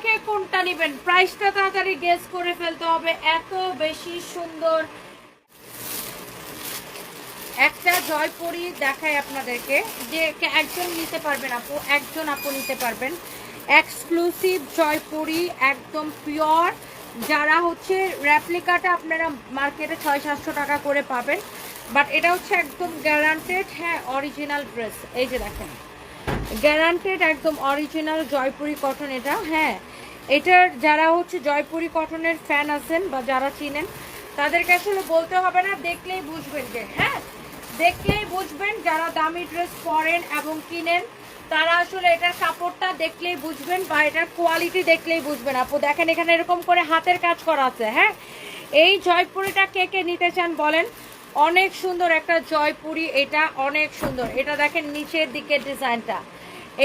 কে কোনটা নেবেন, প্রাইসটা তাড়াতাড়ি গেস করে ফেলতে হবে, এত বেশি সুন্দর একটা জয়পুরি দেখায় আপনাদেরকে, যে একজন নিতে পারবেন আপু, একজন আপু নিতে পারবেন। এক্সক্লুসিভ জয়পুরি, একদম পিওর, যারা হচ্ছে রেপ্লিকাটা আপনারা মার্কেটে 600-700 টাকা করে পাবেন, বাট এটা হচ্ছে একদম গ্যারান্টেড। হ্যাঁ, অরিজিনাল ড্রেস, এই যে দেখেন গ্যারান্টেড একদম অরিজিনাল জয়পুরি কটন এটা। হ্যাঁ, এটার যারা হচ্ছে জয়পুরি কটনের ফ্যান আছেন বা যারা চিনেন, তাদেরকে আসলে বলতে হবে না, দেখলেই বুঝবেন যে, হ্যাঁ দেখলেই বুঝবেন, যারা দামি ড্রেস পরেন এবং কিনেন তারা আসলে এটার কাপড়টা দেখলেই বুঝবেন বা এটার কোয়ালিটি দেখলেই বুঝবেন। আপু দেখেন এখানে এরকম করে হাতের কাজ করা আছে। হ্যাঁ, এই জয়পুরিটা কে কে নিতে চান বলেন? অনেক সুন্দর একটা জয়পুরি, এটা অনেক সুন্দর। এটা দেখেন নিচের দিকের ডিজাইনটা,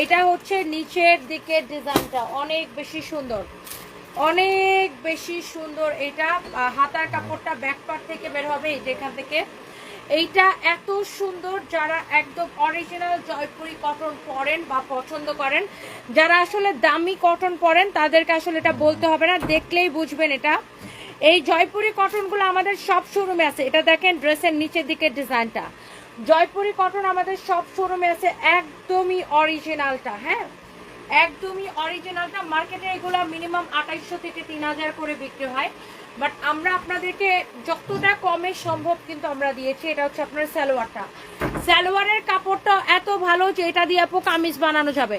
এটা হচ্ছে নিচের দিকের ডিজাইনটা অনেক বেশি সুন্দর, অনেক বেশি সুন্দর। এটা হাতার কাপড়টা ব্যাক পার্ট থেকে বের হবে, এই যেখান থেকে। এইটা এত সুন্দর, যারা একদম অরিজিনাল জয়পুরি কটন পরেন বা পছন্দ করেন, যারা আসলে দামি কটন পরেন, তাদেরকে আসলে এটা বলতে হবে না, দেখলেই বুঝবেন এটা। এই জয়পুরি কটনগুলো আমাদের সব শোরুমে আছে। এটা দেখেন ড্রেসের নিচের দিকের ডিজাইনটা, জয়পুরি কটন আমাদের সব শোরুমে আছে, একদমই অরিজিনালটা। হ্যাঁ, একদমই অরিজিনালটা। মার্কেটে এগুলো মিনিমাম 2800 থেকে 3000 করে বিক্রি হয়, বাট আমরা আপনাদেরকে যতটা কমে সম্ভব কিন্তু আমরা দিয়েছি। এটা হচ্ছে আপনার সালোয়ারটা, সালোয়ারের কাপড়টা এত ভালো যে এটা দিয়ে আপু কামিজ বানানো যাবে।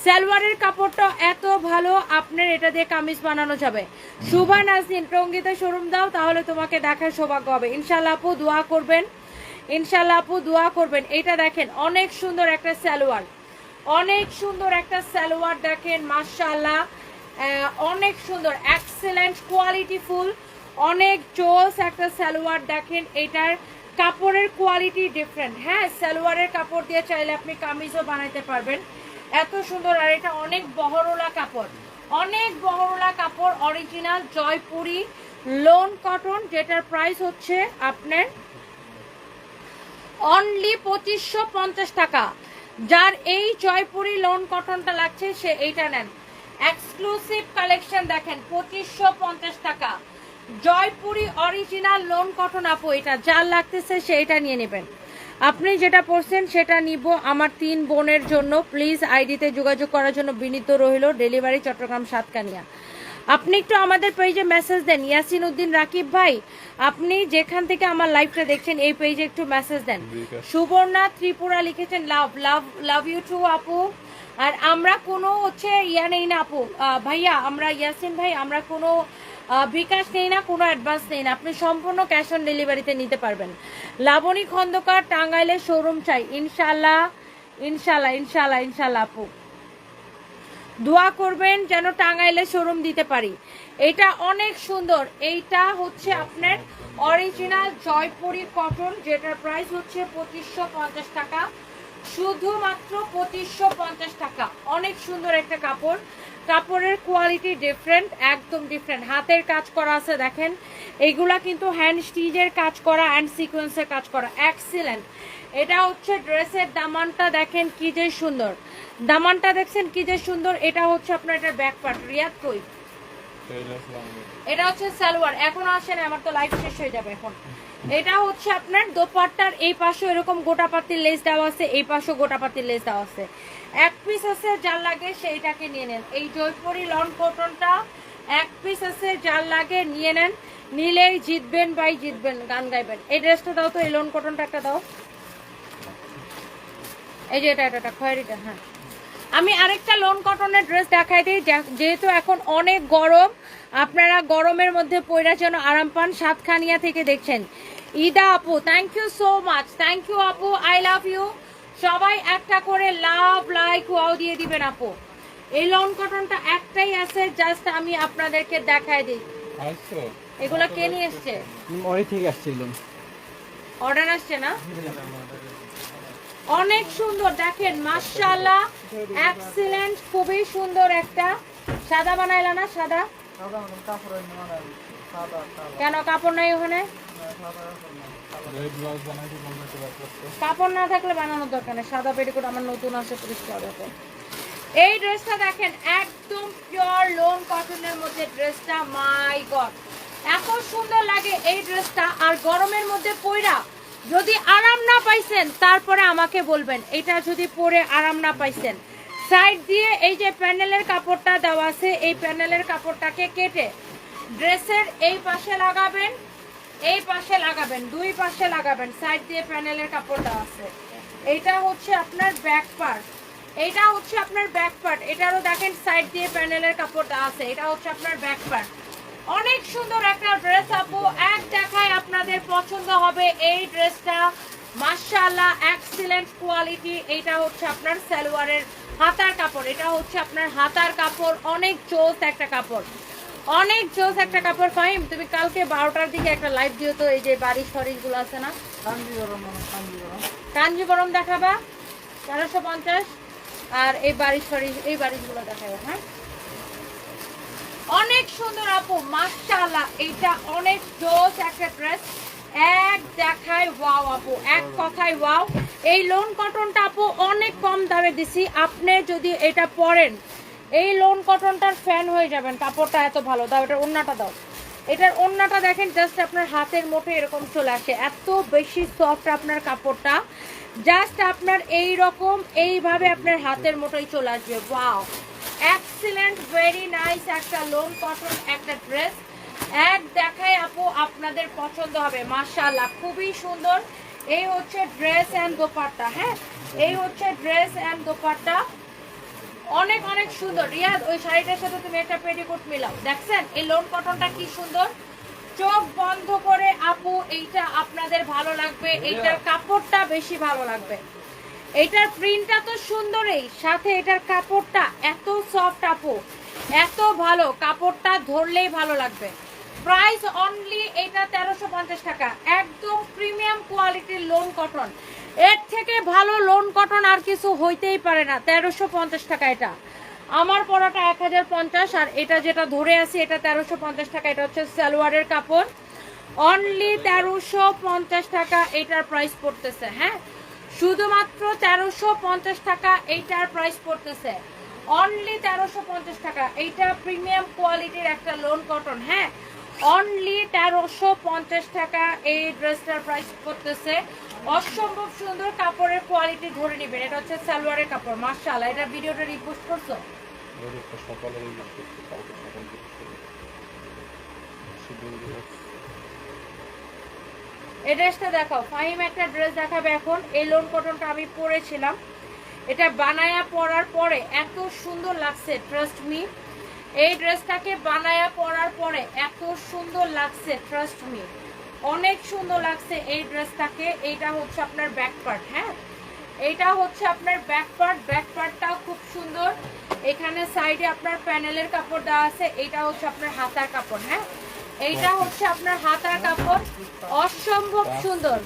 সালোয়ারের কাপড়টা এত ভালো, আপনার এটা দিয়ে কামিজ বানানো যাবে। শুভা নাজনীন, টঙ্গিতে শোরুম দাও, তাহলে তোমাকে দেখার সৌভাগ্য হবে। ইনশাল্লাহ আপু দোয়া করবেন, ইনশাল্লাহ আপু দোয়া করবেন। এটা দেখেন অনেক সুন্দর একটা সালোয়ার, অনেক সুন্দর একটা সালোয়ার দেখেন, মাশাআল্লাহ অনেক সুন্দর, এক্সেলেন্ট কোয়ালিটিফুল, অনেক জোস একটা সালোয়ার দেখেন। এটার কাপড়ের কোয়ালিটি ডিফারেন্ট। হ্যাঁ, সালোয়ারের কাপড় দিয়ে চাইলে আপনি কামিজও বানাইতে পারবেন, এত সুন্দর। আর এটা অনেক বহরওয়ালা কাপড়, অনেক বহরওয়ালা কাপড়, অরিজিনাল জয়পুরি লোন কটন, যেটার প্রাইস হচ্ছে আপনার অনলি 2550 টাকা। যার এই জয়পুরি লোন কটনটা লাগছে সে এইটা নেন। এক্সক্লুসিভ কালেকশন দেখেন, 2550 টাকা জয়পুরি অরিজিনাল লোন কটন। আপু এটা যার লাগতেছে সেইটা নিয়ে নেবেন। আপনি যেটা পড়ছেন সেটা নিব আমার 3 বোনের জন্য। প্লিজ আইডিতে যোগাযোগ করার জন্য বিনীত রইল। ডেলিভারি চট্টগ্রাম সাতকানিয়া। আপনি একটু আমাদের পেজে মেসেজ দেন, ইয়াসিন উদ্দিন রাকিব ভাই, আপনি যেখান থেকে আমার লাইভটা দেখছেন এই পেজে একটু মেসেজ দেন। সুবর্ণা ত্রিপুরা লিখেছেন লাভ লাভ লাভ ইউ টু আপু। আর আমরা কোনো হচ্ছে ইয়া নেই না আপু, ভাইয়া আমরা ইয়াসিন ভাই আমরা কোনো বিকাশ নেই না, কোনো অ্যাডভান্স নেই না, আপনি সম্পূর্ণ ক্যাশ অন ডেলিভারিতে নিতে পারবেন। লাবণী খন্দকার, টাঙ্গাইলের শোরুম চাই। ইনশাল্লাহ ইনশাল্লাহ ইনশাল্লাহ ইনশাল্লাহ আপু দোয়া করবেন যেন টাঙ্গাইলে শোরুম দিতে পারি। এটা অনেক সুন্দর, এইটা হচ্ছে আপনার অরিজিনাল জয়পুরি কটন, যেটার প্রাইস হচ্ছে 2550 টাকা, শুধুমাত্র 2550 টাকা। অনেক সুন্দর একটা কাপড়, কাপড়ের কোয়ালিটি ডিফারেন্ট, একদম ডিফারেন্ট। হাতের কাজ করা আছে দেখেন, এইগুলা কিন্তু হ্যান্ড স্টিচের কাজ করা অ্যান্ড সিকোয়েন্সের কাজ করা, এক্সিলেন্ট। এটা হচ্ছে ড্রেসের দামানটা দেখেন কি যে সুন্দর, দামানটা দেখছেন কি যে সুন্দর। এটা হচ্ছে আপনার এটার ব্যাক পার্ট। রিয়াদ কই? এটা হচ্ছে সালোয়ার। এখন আসেন, আমার তো লাইভ শেষ হয়ে যাবে এখন। এটা হচ্ছে আপনার দোপাট্টার এই পাশে এরকম গোটা পাতির লেস দেওয়া আছে, এই পাশেও গোটা পাতির লেস দেওয়া আছে। এক পিস আছে, যার লাগে সেইটাকে নিয়ে নেন। এই জয়পুরি লন কটনটা এক পিস আছে, যার লাগে নিয়ে নেন, নিলেই জিতবেন ভাই জিতবেন, গান গাইবেন। এই ড্রেসটা দাও তো, এই লন কটনটা একটা দাও, এই যে এটা এটা খয়েরিটা। হ্যাঁ, আমি আরেকটা লোন কটনের ড্রেস দেখাই দিই, যেহেতু এখন অনেক গরম, আপনারা গরমের মধ্যে পয়রা যেন আরাম পান। সাতখানিয়া থেকে দেখছেন ইদা আপু, thank you so much, thank you আপু, আই লাভ ইউ। সবাই একটা করে লাভ লাইক ওয়াও দিয়ে দিবেন আপু। এই লোন কটনটা একটাই আছে, জাস্ট আমি আপনাদেরকে দেখাই দিই। এগুলা কে নিয়ে এসছে? ওই থেকে আসছিল, অর্ডার আসছে না? অনেক সুন্দর দেখেন, মাশাআল্লাহ এক্সিলেন্ট, খুবই সুন্দর একটা। সাদা বানাইলা না? সাদা কেন? কাপড় নাই ওখানে? কাপড় না থাকলে বানানোর দরকার নেই। সাদা পেটিকোট আমার নতুন আছে, পরিষ্কার। এই ড্রেসটা দেখেন একদম পিওর লোন কটনের মধ্যে ড্রেসটা, মাই গড এত সুন্দর লাগে এই ড্রেসটা। আর গরমের মধ্যে পইরা যদি আরাম না পাইছেন তারপরে আমাকে বলবেন, এটা যদি পরে আরাম না পাইছেন। সাইড দিয়ে এই যে প্যানেলের কাপড়টা দেওয়া আছে, এই প্যানেলের কাপড়টাকে কেটে ড্রেসের এই পাশে লাগাবেন, এই পাশে লাগাবেন, দুই পাশে লাগাবেন। সাইড দিয়ে প্যানেলের কাপড় দেওয়া আছে। এইটা হচ্ছে আপনার ব্যাক পার্ট, এইটা হচ্ছে আপনার ব্যাক পার্ট। এটারও দেখেন সাইড দিয়ে প্যানেলের কাপড় দেওয়া আছে। এটা হচ্ছে আপনার ব্যাক পার্ট। অনেক সুন্দর একটা ড্রেস আপু, এক দেখায় আপনাদের পছন্দ হবে এই ড্রেসটা। মাশাআল্লাহ এক্সিলেন্ট কোয়ালিটি। এইটা হচ্ছে আপনার সালোয়ারের হাতার কাপড়, এটা হচ্ছে আপনার হাতার কাপড়। অনেক জোস একটা কাপড়, অনেক জোস একটা কাপড়। ফাহিম তুমি কালকে 12টার দিকে একটা লাইভ দিও তো, এই যে বারিশ ফরিশগুলো আছে না, কাঞ্জিবরম দেখাবা 1350, আর এই বারিশ ফরিশ এই বারিশগুলো দেখাবো। হ্যাঁ অনেক সুন্দর আপু মাশাআল্লাহ, এইটা অনেক জোস একটা ড্রেস। এক দেখায় ওয়াও আপু, এক কথায় ওয়াও। এই লোন কটনটা আপু অনেক কম দামে দিছি, আপনি যদি এটা পরেন এই লোন কটনটার ফ্যান হয়ে যাবেন। কাপড়টা এত ভালো। দাও এটার ওড়নাটা দাও, এটার ওড়নাটা দেখেন জাস্ট আপনার হাতের মুঠে এরকম চলে আসে, এত বেশি সফট আপনার কাপড়টা। জাস্ট আপনার এই রকম এইভাবে আপনার হাতের মুঠোয় চলে আসবে। ওয়াও এক্সিলেন্ট ভেরি নাইস একটা লোন কটন একটা ড্রেস। এক দেখায় আপু আপনাদের পছন্দ হবে মাশাআল্লাহ, খুবই সুন্দর। এই হচ্ছে ড্রেস এন্ড দোপাট্টা। হ্যাঁ এই হচ্ছে ড্রেস এন্ড দোপাট্টা, অনেক অনেক সুন্দর। রিয়াদ ওই শাড়িটার সাথে তুমি একটা পেটিকোট মিলাও। দেখছেন এই লোন কটনটা কি সুন্দর। চোখ বন্ধ করে আপু এইটা আপনাদের ভালো লাগবে, এইটার কাপড়টা বেশি ভালো লাগবে। এইটার প্রিন্টটা তো সুন্দরই, সাথে এটার কাপড়টা এত সফট আপু, এত ভালো, কাপড়টা ধরলেই ভালো লাগবে। প্রাইস অনলি এটা 1350 টাকা, একদম প্রিমিয়াম কোয়ালিটির লোন কটন। এর থেকে ভালো লোন কটন আর কিছু হইতেই পারে না। 1350 টাকা এটা। আমার পরাটা 1050, আর এটা যেটা ধরে আছে এটা 1350 টাকা। এটা হচ্ছে সালোয়ারের কাপড়, অনলি 1350 টাকা এটার প্রাইস পড়তেছে। হ্যাঁ শুধুমাত্র 1350 টাকা এইটার প্রাইস পড়তেছে, অনলি 1350 টাকা। এইটা প্রিমিয়াম কোয়ালিটির একটা লোন কটন। হ্যাঁ অনলি 1350 টাকা এই ড্রেসটার প্রাইস পড়তেছে। অসম্ভব সুন্দর কাপড়ের কোয়ালিটি, ধরে নেবেন। এটা হচ্ছে সালোয়ারের কাপড় মাশাআল্লাহ। এটা ভিডিওটা রিপোস্ট করছো? এই ড্রেসটা দেখাও ফাহিম, একটা ড্রেস দেখাবে এখন। এই লোন কটনটা আমি পরেছিলাম, এটা বানায়া পরার পরে এত সুন্দর লাগছে, ট্রাস্ট মি। এই ড্রেসটাকে বানায়া পরার পরে এত সুন্দর লাগছে, ট্রাস্ট মি, অনেক সুন্দর লাগছে এই ড্রেসটাকে। এইটা হচ্ছে আপনার ব্যাক পার্ট। হ্যাঁ এইটা হচ্ছে আপনার ব্যাক পার্ট, ব্যাক পার্টটাও খুব সুন্দর। এখানে সাইডে আপনার প্যানেলের কাপড় দেওয়া আছে। এইটা হচ্ছে আপনার হাতার কাপড়। হ্যাঁ এইটা হচ্ছে আপনার হাতার কাপড়, অসম্ভব সুন্দর।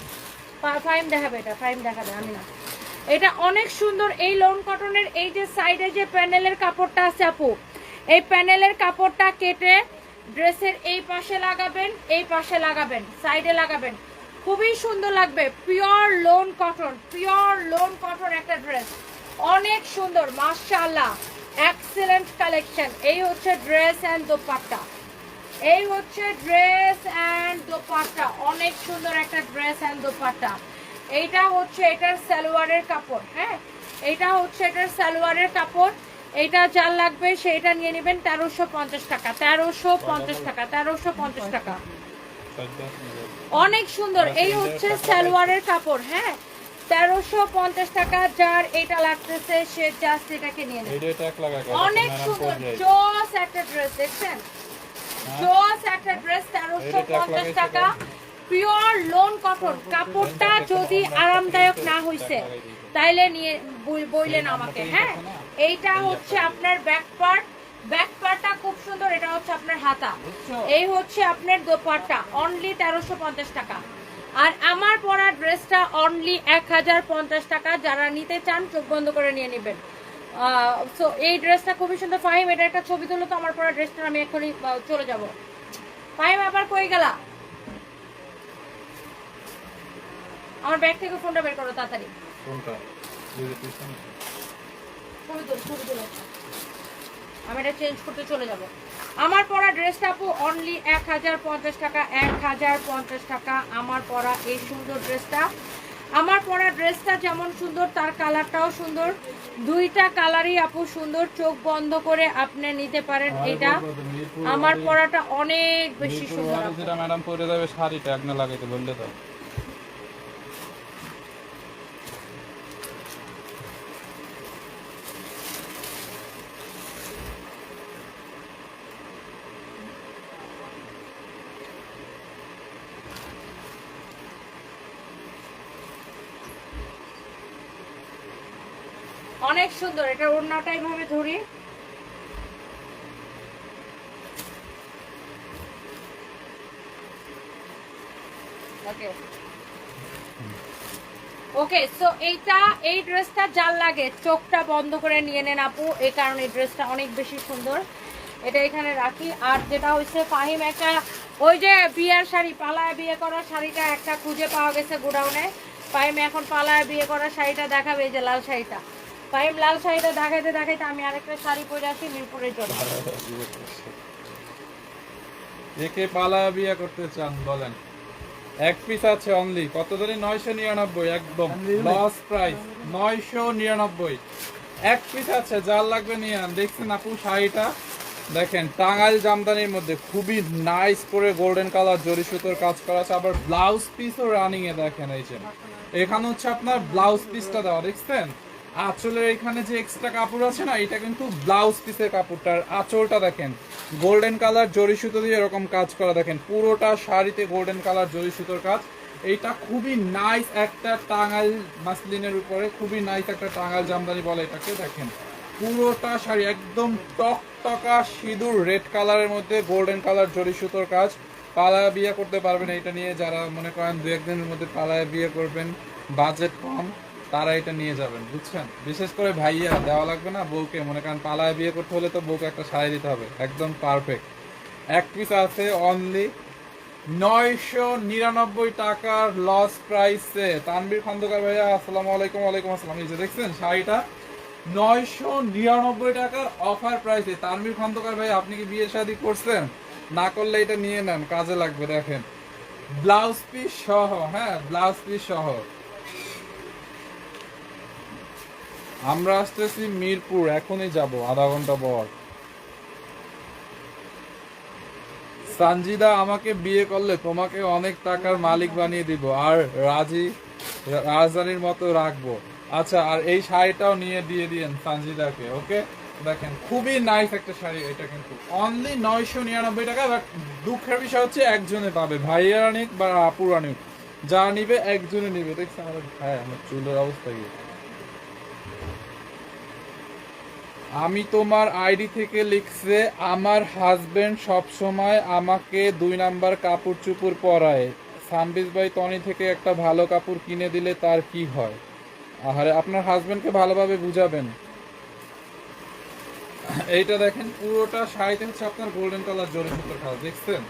ফাইম দেখাবে, এটা ফাইম দেখাবে, আমি না। এটা অনেক সুন্দর এই লোন কটনের। এই যে সাইডে যে প্যানেলের কাপড়টা আছে আপু, এই প্যানেলের কাপড়টা কেটে ড্রেসের এই পাশে লাগাবেন, এই পাশে লাগাবেন, সাইডে লাগাবেন, খুবই সুন্দর লাগবে। Pure loan cotton, pure loan cotton একটা ড্রেস, অনেক সুন্দর মাশাআল্লাহ, এক্সেলেন্ট কালেকশন। এই হচ্ছে ড্রেস এন্ড দোপাট্টা, এই হচ্ছে ড্রেস এন্ড দোপাট্টা, অনেক সুন্দর একটা ড্রেস এন্ড দোপাট্টা। এইটা হচ্ছে এটার সালোয়ারের কাপড়। হ্যাঁ এইটা হচ্ছে এটার সালোয়ারের কাপড়। এইটা যার লাগবে সেইটা নিয়ে নেবেন 1350 টাকা, 1350 টাকা, 1350 টাকা, অনেক সুন্দর। এই হচ্ছে সালোয়ারের কাপড়। হ্যাঁ 1350 টাকা। যার এটা লাগতেছে সে জাস্ট এটাকে নিয়ে নেবে। অনেক সুন্দর জোস একটা ড্রেস, দেখছেন জোস একটা ড্রেস, 1350 টাকা, পিওর লোন কটন। কাপড়টা যদি আরামদায়ক না হইছে তাইলে নিয়ে বইলেন আমাকে। হ্যাঁ এইটা হচ্ছে আপনার ব্যাক পার্ট, ব্যাক পার্টটা খুব সুন্দর। এটা হচ্ছে আপনার হাতা, এই হচ্ছে আপনার দোপাট্টা, অনলি 1350 টাকা। আর আমার পরা ড্রেসটা অনলি 1050 টাকা। যারা নিতে চান চোখ বন্ধ করে নিয়ে নেবেন। সো এই ড্রেসটা খুবই সুন্দর। ফাহিম এটা একটা ছবি তুলো তো আমার পরা ড্রেসটা, আমি এখনই চলে যাব। ফাহিম আবার কই গেলা? আমার ব্যাগ থেকে ফোনটা বের করো তাড়াতাড়ি। ফোনটা ছবি তুলো, ছবি তুলো। আমি এটা চেঞ্জ করতে চলে যাব। আমার পরা ড্রেসটা আপু অনলি 1050 টাকা, 1050 টাকা আমার পরা এই সুন্দর ড্রেসটা। আমার পরা ড্রেসটা যেমন সুন্দর তার কালারটাও সুন্দর, দুইটা কালারই আপু সুন্দর, চোখ বন্ধ করে আপনি নিতে পারেন। এটা আমার পরাটা অনেক বেশি সুন্দর। যেটা ম্যাডাম পরে যাবে শাড়িটা একনা লাগাইতে বললে তো অনেক সুন্দর। এটা ওড়নাটা এইভাবে ধরি, ওকে ওকে। সো এইটা, এই ড্রেসটা যার লাগে চোখটা বন্ধ করে নিয়ে নেন আপু, এই কারণে এই ড্রেসটা অনেক বেশি সুন্দর। এটা এখানে রাখি। আর যেটা হচ্ছে ফাহিম একটা ওই যে বিয়ের শাড়ি, পালায় বিয়ে করা শাড়িটা একটা খুঁজে পাওয়া গেছে গোডাউনে। ফাহিম এখন পালায় বিয়ে করা শাড়িটা দেখাবে, এই যে লাল শাড়িটা। ফাহিম লাল শাড়িটা দেখাইতে দেখাইতে আমি আরেকটা শাড়ি পরে আসি মিরপুরের জন্য। একে পালা বিয়ে করতে চান বলেন? এক পিস আছে অনলি, কত জানি 999, একদম লস প্রাইস 999। এক পিস আছে, যার লাগবে নিয়ে আন। দেখছেন আপু শাড়িটা দেখেন, টাঙ্গাইল জামদানির মধ্যে খুবই নাইস করে গোল্ডেন কালার জরি সুতোর কাজ করা আছে, আবার ব্লাউজ পিসও রানিং এ দেখেন। এই যে এখানে হচ্ছে আপনার ব্লাউজ পিসটা দেওয়া, দেখছেন আঁচলের এখানে যে এক্সট্রা কাপড় আছে না, এটা কিন্তু ব্লাউজ পিসের কাপড়টার। আঁচলটা দেখেন গোল্ডেন কালার জরি সুতো দিয়ে এরকম কাজ করা, দেখেন পুরোটা শাড়িতে গোল্ডেন কালার জরি সুতোর কাজ। এইটা খুবই নাইস একটা টাঙ্গাইল মাসলিনের উপরে, খুবই নাইস একটা টাঙ্গাইল জামদানি বলে এটাকে। দেখেন পুরোটা শাড়ি একদম টকটকা সিঁদুর রেড কালারের মধ্যে গোল্ডেন কালার জরি সুতোর কাজ। পালায়া বিয়ে করতে পারবেন এটা নিয়ে, যারা মনে করেন 2-1 দিনের মধ্যে পালায়া বিয়ে করবেন, বাজেট কম, তারা এটা নিয়ে যাবেন, বুঝছেন। বিশেষ করে ভাইয়া দেওয়া লাগবে না বউকে, মনে করেন পালায় বিয়ে করতে হলে তো বউকে একটা শাড়ি দিতে হবে, একদম পারফেক্ট। এক পিস আছে অনলি 999 টাকার লস প্রাইসে। তানবীর খন্দকার ভাইয়া আসসালামু আলাইকুম। ওয়ালাইকুম আসসালাম। এই যে দেখছেন শাড়িটা 999 টাকার অফার প্রাইসে। তানবীর খন্দকার ভাই, আপনি কি বিয়ে শাদী করছেন? না করলে এটা নিয়ে নেন, কাজে লাগবে। দেখেন ব্লাউজ পিস সহ, হ্যাঁ ব্লাউজ পিস সহ। আমরা আসতেছি মিরপুর, এখনই যাব, আধা ঘন্টা পর। সানজিদা, আমাকে বিয়ে করলে তোমাকে অনেক টাকার মালিক বানিয়ে দিব, আর রাজধানীর মতো রাখবো। আচ্ছা, আর এই শাড়িটাও নিয়ে দিয়ে দিয়েন সানজিদাকে, ওকে। দেখেন খুবই নাইস একটা শাড়ি, এটা কিন্তু অনলি 999 টাকা। বাট দুঃখের বিষয় হচ্ছে একজনে পাবে, ভাইয়ারা নিক বা আপুরা নিক, যা নিবে একজনে নিবে। দেখছেন আমার ভাই, আমার চুলের অবস্থা কি। আমি তোমার আইডি থেকে লিখছে, আমার হাজবেন্ড সব সময় আমাকে 2 নাম্বার কাপড় চুপড় পরায়। সানবিজ ভাই টনি থেকে একটা ভালো কাপড় কিনে দিলে তার কি হয়? আরে আপনার হাজবেন্ডকে ভালোভাবে বুঝাবেন। এইটা দেখেন পুরোটা শাড়িতে হচ্ছে আপনার গোল্ডেন কালার জরি সুতোর কাজ, দেখছেন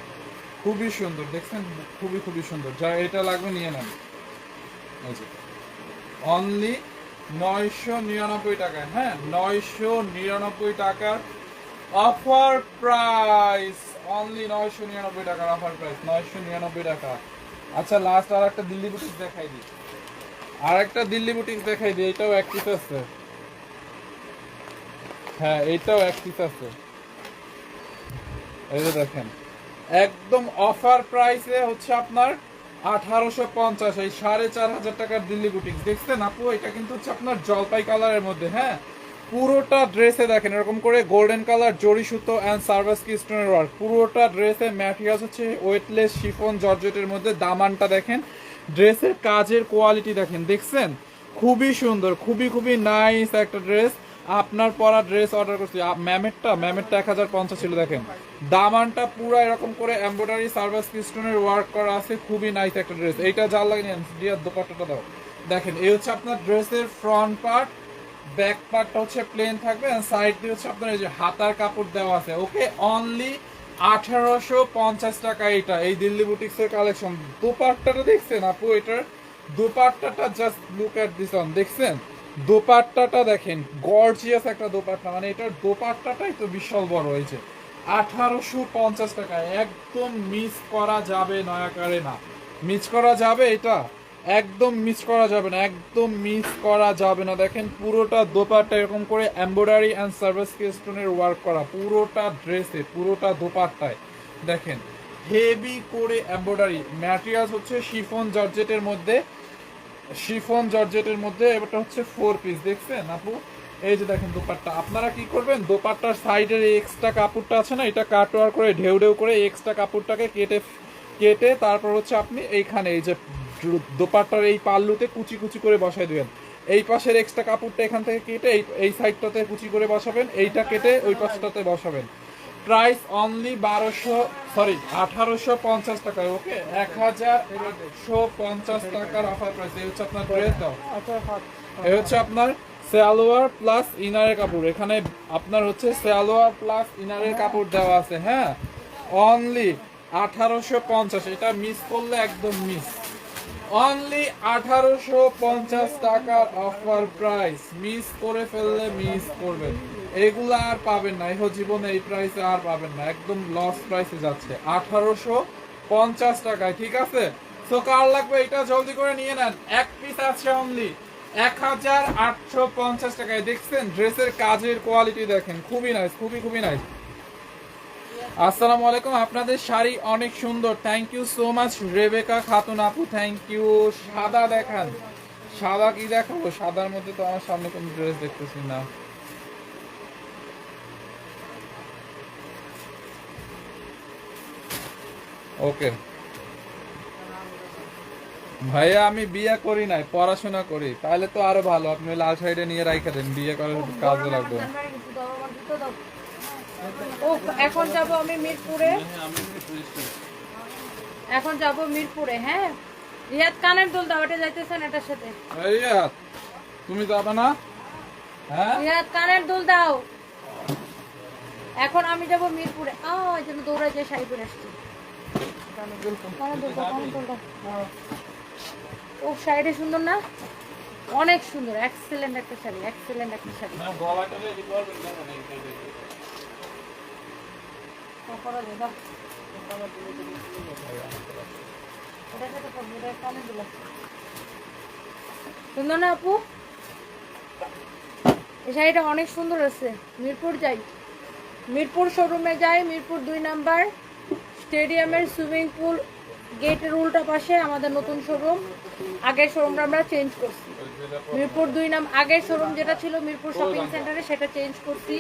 খুবই সুন্দর, দেখছেন খুবই খুবই সুন্দর। যা এটা লাগবে নিয়ে নেন। অনলি 999 টাকায়, হ্যাঁ 999 টাকার অফার প্রাইস, অনলি 999 টাকার অফার প্রাইস, 999 টাকা। আচ্ছা লাস্ট আর একটা দিল্লি বুটিক দেখাই দিই, এটাও এক পিস আছে, হ্যাঁ এটাও এক পিস আছে। এই যে দেখেন একদম অফার প্রাইসে হচ্ছে আপনার 1850, এই 4500 টাকার দিল্লি বুটিক। দেখছেন আপু, এটা কিন্তু হচ্ছে আপনার জলপাই কালারের মধ্যে, হ্যাঁ পুরোটা ড্রেসে দেখেন এরকম করে গোল্ডেন কালার জরি সুতো এন্ড সার্ভাসকি স্টোনের ওয়ার্ক। পুরোটা ড্রেসে ম্যাটেরিয়ালস হচ্ছে ওয়েটলেস শিফন জর্জেটের মধ্যে। দামানটা দেখেন, ড্রেসের কাজের কোয়ালিটি দেখেন, দেখছেন খুবই সুন্দর, খুবই খুবই নাইস একটা ড্রেস। আপনার পরা ড্রেস অর্ডার করছি, ম্যামেরটা 1050 ছিল। দেখেন দামানটা পুরো এরকম করে এমব্রয়ডারি সার্ভাসকি স্টোনের ওয়ার্ক করা আছে, খুবই নাইস একটা ড্রেস। এইটা যার লাগে নেন, ডিয়ার দোপাট্টাটা দাও। দেখেন এই হচ্ছে আপনার ড্রেসের ফ্রন্ট পার্ট, ব্যাক পার্টটা হচ্ছে প্লেন থাকবে, এন্ড সাইড দিয়ে হচ্ছে আপনার এই যে হাতার কাপড় দেওয়া আছে, ওকে। অনলি 1850 টাকা এটা, এই দিল্লি বুটিক্সের কালেকশন। দোপাট্টাটা দেখছেন আপু, এটার দোপাট্টাটা just look at this on, দেখছেন দোপাট্টাটা দেখেন, গর্জিয়াস একটা দোপাট্টা, মানে এটার দোপাট্টাটাই তো বিশাল বড় হয়েছে। 1850 টাকায় একদম মিস করা যাবে, নয়াকারে না মিস করা যাবে, এটা একদম মিস করা যাবে না, একদম মিস করা যাবে না। দেখেন পুরোটা দোপাট্টা এরকম করে এমব্রয়ডারি অ্যান্ড সার্ভিস স্টোনের ওয়ার্ক করা, পুরোটা ড্রেসে, পুরোটা দোপাট্টায় দেখেন হেভি করে এমব্রয়ডারি। ম্যাটেরিয়ালস হচ্ছে শিফন জর্জেটের মধ্যে, শিফন জর্জেটের মধ্যে। এটা হচ্ছে 4 পিস, দেখছেন আপু? এই যে দেখেন দোপাট্টা, আপনারা কি করবেন, দোপাট্টার সাইডের এক্সট্রা কাপড়টা আছে না, এটা কাটওয়ার করে ঢেউ ঢেউ করে এক্সট্রা কাপড়টাকে কেটে কেটে তারপর হচ্ছে আপনি এইখানে এই যে দোপাট্টার এই পাল্লুতে কুচি কুচি করে বসাই দিবেন। এই পাশের এক্সট্রা কাপড়টা এখান থেকে কেটে এই সাইডটাতে কুচি করে বসাবেন, এইটা কেটে ওই পাশটাতে বসাবেন। প্রাইস অনলি 1850 টাকায়। ওকে, 1850 টাকার অফার প্রাইস। এই হচ্ছে আপনার ড্রেস দাও, এই হচ্ছে আপনার সালোয়ার প্লাস ইনারের কাপড়। এখানে আপনার হচ্ছে সালোয়ার প্লাস ইনারের কাপড় দেওয়া আছে। হ্যাঁ, অনলি 1850। এটা মিস করলে একদম মিস। অনলি 1850 টাকার অফার প্রাইস, মিস করে ফেললে মিস করবেন। এগুলো আর পাবেন না, এই জীবনে এই প্রাইসে আর পাবেন না, একদম লস প্রাইসে যাচ্ছে 1850 টাকায়। ঠিক আছে, তো কার লাগবে এটা জলদি করে নিয়ে নেন, এক পিস আছে অনলি 1850 টাকায়। দেখছেন ড্রেসের কাজের কোয়ালিটি দেখেন, খুবই নাইস, খুবই খুবই নাইস। আসসালামু আলাইকুম, আপনাদের শাড়ি অনেক সুন্দর, thank you so much Rebeka Khatun আপু, থ্যাংক ইউ। সাদা দেখান, সাদা কি দেখাবো, সাদার মধ্যে তো আমার সামনে কোনো ড্রেস দেখতেছি না। ওকে ভাইয়া, আমি বিয়ে করি নাই, পড়াশোনা করি। তাহলে তো আরো ভালো, আপনি লাল সাইডে নিয়ে রাইখা দেন, বিয়ে করার কাজে লাগবে। ও এখন যাব আমি মিরপুরে, এখন যাব মিরপুরে। হ্যাঁ রিয়াদ, কানের দুল দাও, এটা যাইতেছেন এটার সাথে। রিয়াদ, তুমি যাবে না? হ্যাঁ রিয়াদ, কানের দুল দাও। এখন আমি যাব মিরপুরে। এই জন্য দৌড়ে যে শাড়ি পরে আসছি। কানের দুল দাও, কানের দুল দাও। ও শাড়িটা সুন্দর না? অনেক সুন্দর, এক্সেলেন্ট একটা শাড়ি, এক্সেলেন্ট একটা শাড়ি। না, গলাটা রেডি করবেন না, না এইটা দেখে। করা যায় দাও। এটা সাথে পরবো, এটা কানের দুল। সুন্দর না আপু? এই শাড়িটা অনেক সুন্দর আছে। মিরপুর যাই, মিরপুর শোরুমে যাই, মিরপুর 2 নাম্বার স্টেডিয়ামের সুইমিং পুল গেটের উল্টা পাশে আমাদের নতুন শোরুম। আগের শোরুমটা আমরা চেঞ্জ করছি, মিরপুর 2 নাম্বার। আগের শোরুম যেটা ছিল মিরপুর শপিং সেন্টারে, সেটা চেঞ্জ করছি।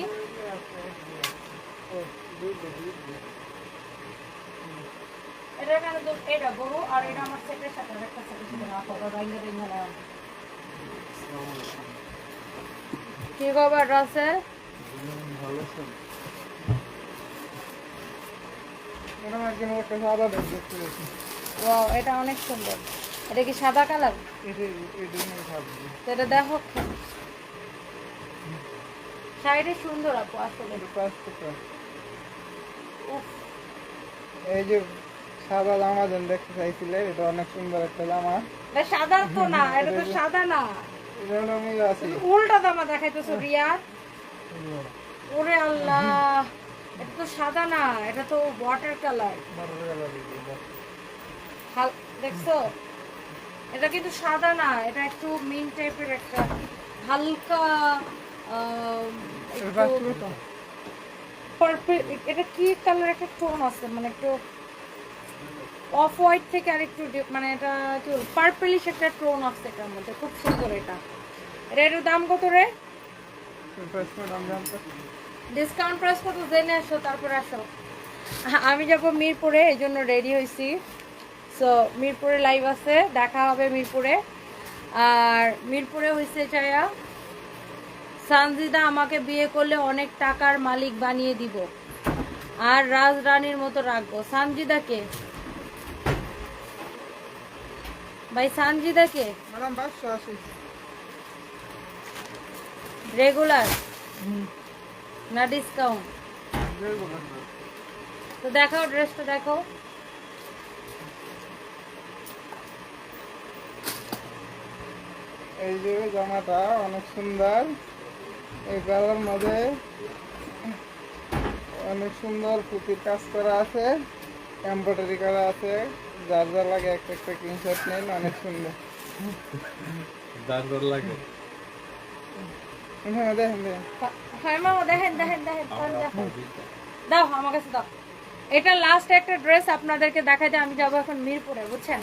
এটা কেন তো, এটা বড়, আর এটা আমার সেটের সাথে একটা সেটের সাথে না পাবো, বাইরে দিন না। কি খবর রাসেল? ভালো আছে। এটা একজন একটা সাদা দেখতে পাচ্ছি। ওয়াও, এটা অনেক সুন্দর। এটা কি সাদা কালার? এটা নিয়ে সাদা। এটা দেখো, শাড়িটা সুন্দর আপু আসলে। এটা প্রাইস কত? উফ, এই যে সাদা জামা যেন দেখতে চাইছিলে, এটা অনেক সুন্দর একটা জামা। এটা সাদা তো না, এটা তো সাদা না, এটা হলো আমি আছি। উল্টা জামা দেখাইতেছো রিয়াদ। ওরে আল্লাহ, এটা তো সাদা না, এটা তো ওয়াটার কালার। দেখছো, এটা কিন্তু সাদা না, এটা একটু মিন টাইপের একটা হালকা পার্পল। এটা কি কালার, একটা টোন আছে, মানে একটু অফ হোয়াইট থেকে আর একটু মানে এটা কি পার্পলিশ একটা টোন আছে এটার মধ্যে, খুব সুন্দর। এটা এটার দাম কত রে? ডিসকাউন্ট প্রাইস কত জেনে আসো, তারপরে আসো। আমি যাবো মিরপুরে, এই জন্য রেডি হয়েছি। সো মিরপুরে লাইভ আছে, দেখা হবে মিরপুরে। আর মিরপুরে হয়েছে চাইয়া সানজিদা আমাকে বিয়ে করলে অনেক টাকার মালিক বানিয়ে দিব, আর রাজরানীর মতো রাখবো। সানজিদাকে ভাই, সানজিদাকে ম্যাডাম 580 রেগুলার না ডিসকাউন্ট? তো দেখাও, ড্রেসটা দেখো। এই যে জামাটা অনেক সুন্দর, এই কালার মধ্যে অনেক সুন্দর পুঁতির কাজ করা আছে, এমব্রয়ডারি করা আছে। যার যা লাগে একটা একটা স্ক্রিনশট নেন, অনেক সুন্দর। যার যার লাগে হ্যাঁ দেখেন দেখেন। হ্যাঁ মামা দেখেন দেখেন দেখেন দেখেন। দাও আমার কাছে দাও। এটা লাস্ট একটা ড্রেস আপনাদেরকে দেখাই দিই, আমি যাবো এখন মিরপুরে, বুঝছেন।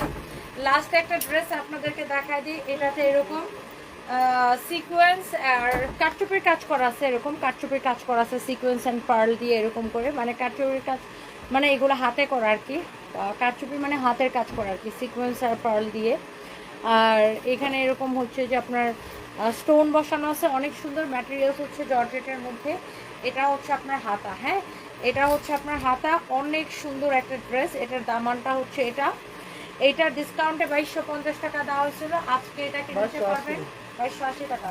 লাস্ট একটা ড্রেস আপনাদেরকে দেখাই দিই। এটাতে এরকম সিকোয়েন্স আর কাটচুপির কাজ করা আছে, এরকম কাটচুপির কাজ করা আছে সিকোয়েন্স অ্যান্ড পার্ল দিয়ে এরকম করে, মানে কাটচুপির কাজ মানে এগুলো হাতে করা আর কি, কাটচুপি মানে হাতের কাজ করা আর কি, সিকোয়েন্স আর পার্ল দিয়ে। আর এখানে এরকম হচ্ছে যে আপনার স্টোন বসানো আছে, অনেক সুন্দর ম্যাটেরিয়ালস হচ্ছে জর্জেটের মধ্যে। এটা হচ্ছে আপনার হাতা, হ্যাঁ এটা হচ্ছে আপনার হাতা, অনেক সুন্দর একটা ড্রেস। এটার দামানটা হচ্ছে এইটা ডিসকাউন্টে 2250 টাকা দেওয়া হয়েছিল, আজকে এটাকে নিতে পারবেন 2280 টাকা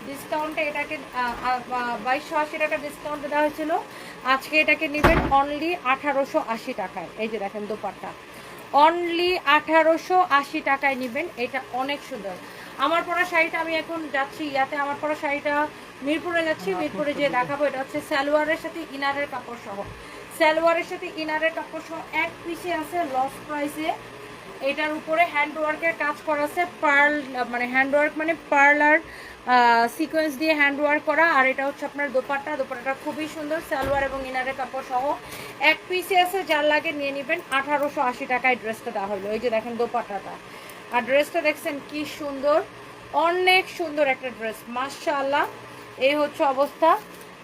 ডিসকাউন্টে। এটাকে 2280 টাকা ডিসকাউন্টে দেওয়া হয়েছিল, আজকে এটাকে নেবেন অনলি 1880 টাকায়। এই যে দেখেন দোপাট্টা, অনলি 1880 টাকায় নেবেন। এটা অনেক সুন্দর। আমার পরা শাড়িটা আমি এখন যাচ্ছি ইয়াতে, আমার পরা শাড়িটা মিরপুরে যাচ্ছি, মিরপুরে যেয়ে দেখাবো। এটা হচ্ছে সালোয়ারের সাথে ইনারের কাপড় সহ, সালোয়ারের সাথে ইনারের কাপড় সহ এক পিসে আছে লস প্রাইসে। এটার উপরে হ্যান্ডওয়ার্কের কাজ করা আছে, পার্ল মানে হ্যান্ডওয়ার্ক মানে পার্ল আর সিকোয়েন্স দিয়ে হ্যান্ডওয়ার্ক করা। আর এটা হচ্ছে আপনার দোপাট্টা, দোপাট্টাটা খুবই সুন্দর, সালোয়ার এবং ইনারের কাপড় সহ এক পিসে আছে। যার লাগে নিয়ে নেবেন। 1880 টাকায় ড্রেসটা দেওয়া হলো। এই যে দেখেন দোপাট্টাটা, আর ড্রেসটা দেখছেন কি সুন্দর, অনেক সুন্দর একটা ড্রেস মাশাআল্লাহ। এই হচ্ছে অবস্থা।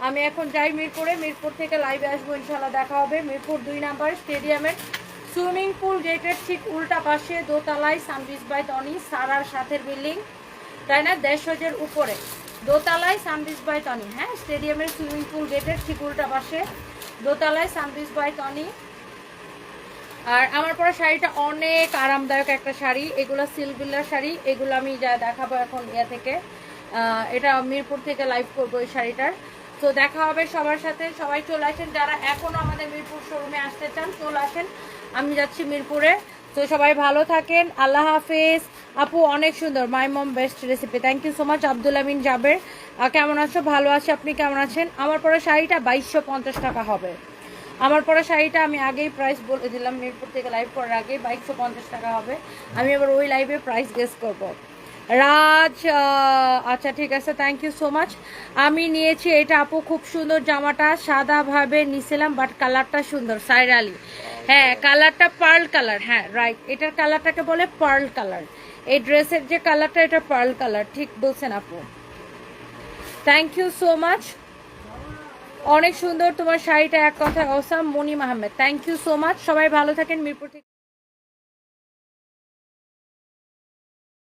আমি এখন যাই মিরপুরে, মিরপুর থেকে লাইভে আসবো ইনশাআল্লাহ, দেখা হবে মিরপুর 2 নাম্বার স্টেডিয়ামের সুইমিং পুল গেটের ঠিক উল্টা পাশে দোতলায় সানবিজ বাই টনি, সারার সাথের বিল্ডিং, তাই না, 150 উপরে দোতলায় সানবিজ বাই টনি, হ্যাঁ স্টেডিয়ামের সুইমিং পুল গেটের ঠিক উল্টা পাশে দোতলায় সানবিজ বাই টনি। আর আমার পরা শাড়িটা অনেক আরামদায়ক একটা শাড়ি, এগুলো সিল্ক বিল্লার শাড়ি, এগুলো আমি যা দেখাবো এখন ইয়া থেকে, এটা মিরপুর থেকে লাইভ করবো এই শাড়িটার। তো দেখা হবে সবার সাথে, সবাই চলে আসেন, যারা এখনো আমাদের মিরপুর শোরুমে আসতে চান চলে আসেন, আমি যাচ্ছি মিরপুরে। তো সবাই ভালো থাকেন, আল্লাহ হাফেজ। আপু অনেক সুন্দর, my mom best recipe, thank you so much. Abdul Amin Jaber, কেমন আছো? ভালো আছি, আপনি কেমন আছেন? আমার পরা শাড়িটা 2250 টাকা হবে। আমার পরা শাড়িটা আমি আগেই প্রাইস বলে দিলাম, মিরপুর থেকে লাইভ করার আগে 2250 টাকা হবে। আমি এবার ওই লাইভে প্রাইস গেস করব। রাজ আচ্ছা ঠিক আছে, থ্যাংক ইউ সো মাচ। আমি নিয়েছি এটা আপু, খুব সুন্দর জামাটা, সাদাভাবে নিয়েছিলাম বাট কালারটা সুন্দর। সাইর আলী, হ্যাঁ কালারটা পার্ল কালার, হ্যাঁ রাইট, এটার কালারটাকে বলে পার্ল কালার। এই ড্রেসের যে কালারটা এটা পার্ল কালার, ঠিক বলছেন আপু। থ্যাংক ইউ সো মাচ, অনেক সুন্দর তোমার শাড়িটা, এক কথায় awesome. Monim Ahmed, thank you so much. সবাই ভালো থাকেন, মিরপুর থেকে